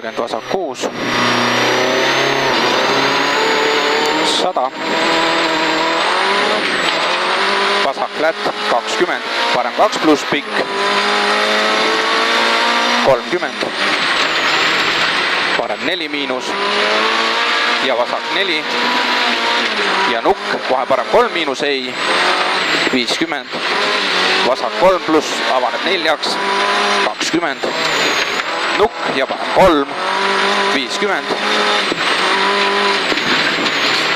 30 vasak 6, 100, vasak flat 20, parem 2 pluss pikk, 30, parem 4 miinus ja vasak 4 ja nukk, kohe parem 3 miinus ei, 50, vasak 3 pluss, avaneb 4-ks, 20, nukk ja parem 3, 50,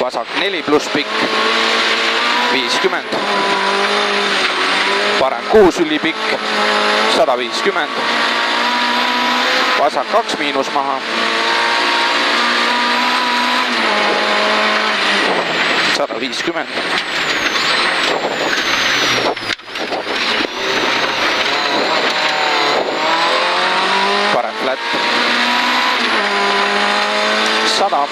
vasak 4 pluss pikk, 50, parem 6 ülipikk, 150, vasak 2 miinus maha, 150, parem flat, 100,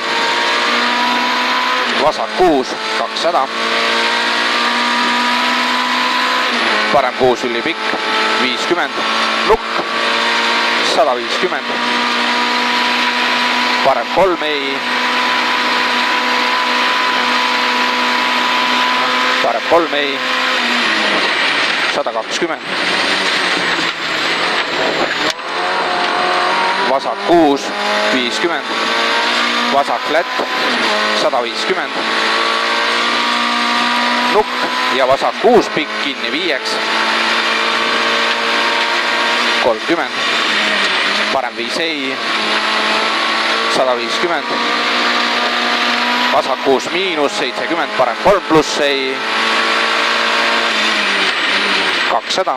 vasak 6, 200, parem 6 ülipikk, 50, nukk, 150, parem 3 ei, parem 3 ei, 120, vasak 6, 50, vasak flat, 150, nukk ja vasak 6 pikk kinni 5-ks, 30, parem 5 ei, 150, vasak 6 miinus 70, parem 3 pluss ei, 200,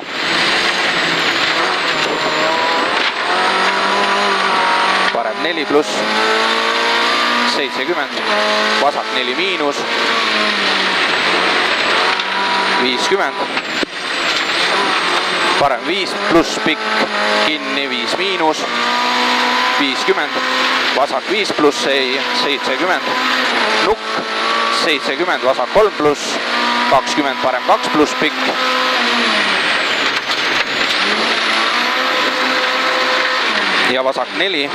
parem 4 pluss 70, vasak 4 miinus 50, parem 5 pluss pikk kinni 5 miinus 50, vasak 5 pluss ei, 70, nukk 70, vasak 3 pluss 20, parem 2 pluss pikk, ja vasak 4,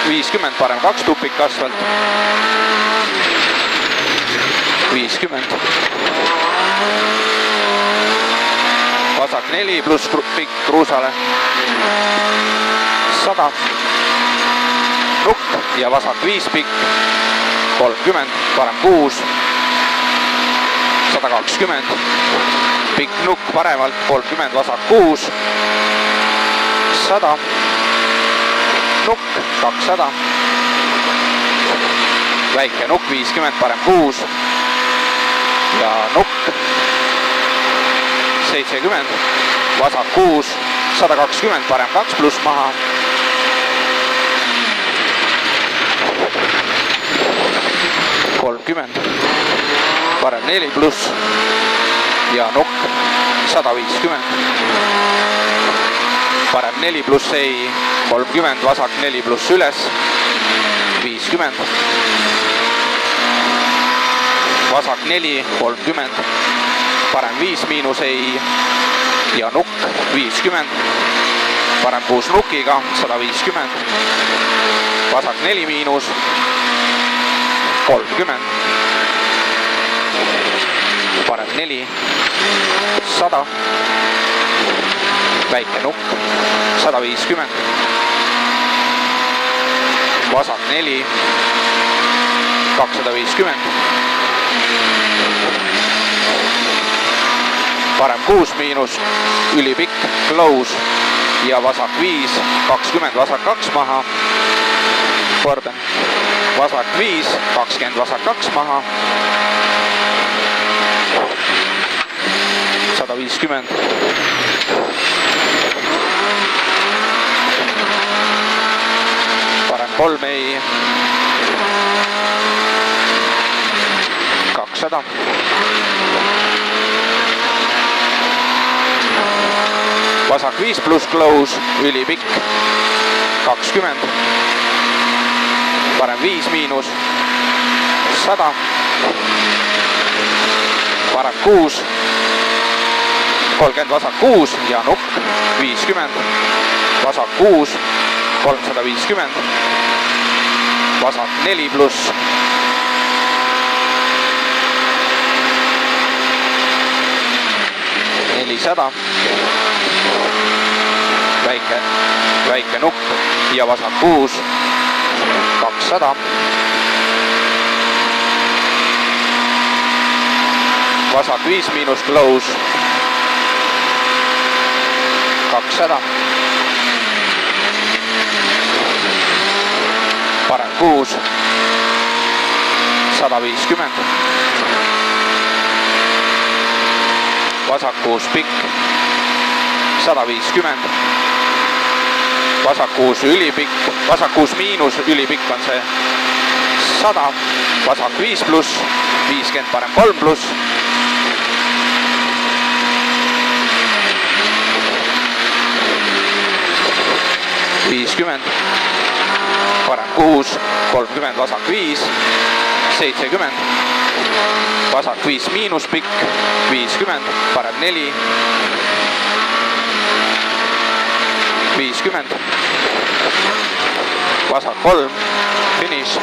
50, parem 2 tupik asfalt, 50, vasak 4 pluss pikk kruusale, 100, nukk ja vasak 5 pikk, 30, parem 6, 120, pikk nukk paremalt, 30, vasak 6, 100, nukk 200, väike nukk 50, parem 6 ja nukk 70, vasak 6, 120, parem 2 pluss maha, 30, parem 4 pluss ja nukk 150, parem 4 pluss ei, 30, vasak 4 pluss üles, 50, vasak 4, 30, parem 5 miinus ei ja nukk 50, parem 6 nukiga, 150, vasak 4 miinus, 30, parem 4, 100, väike nukk, 150, vasak 4, 250, parem 6 miinus, ülipikk, close ja vasak 5, 20, vasak 2 maha, kordan, vasak 5, 20, vasak 2 maha, 150, parem 3 ei, 200, vasak 5 pluss close, ülipikk, 20, parem 5 miinus, 100, parem 6, 30 vasak 6 ja nukk 50, vasak 6, 350, vasak 4 pluss, väike nukk ja vasak 6, 200, vasak 5 miinus close, 200, parem 6, 150, vasak 6 pikk, 150, vasak 6 ülipikk, vasak 6 miinus ülipikk on see 100, vasak 5 pluss, 50, parem 3 pluss, parem 6, 30, vasak 5, 70, vasak 5 miinus pikk, 50, parem 4, 50, vasak 3, finiš.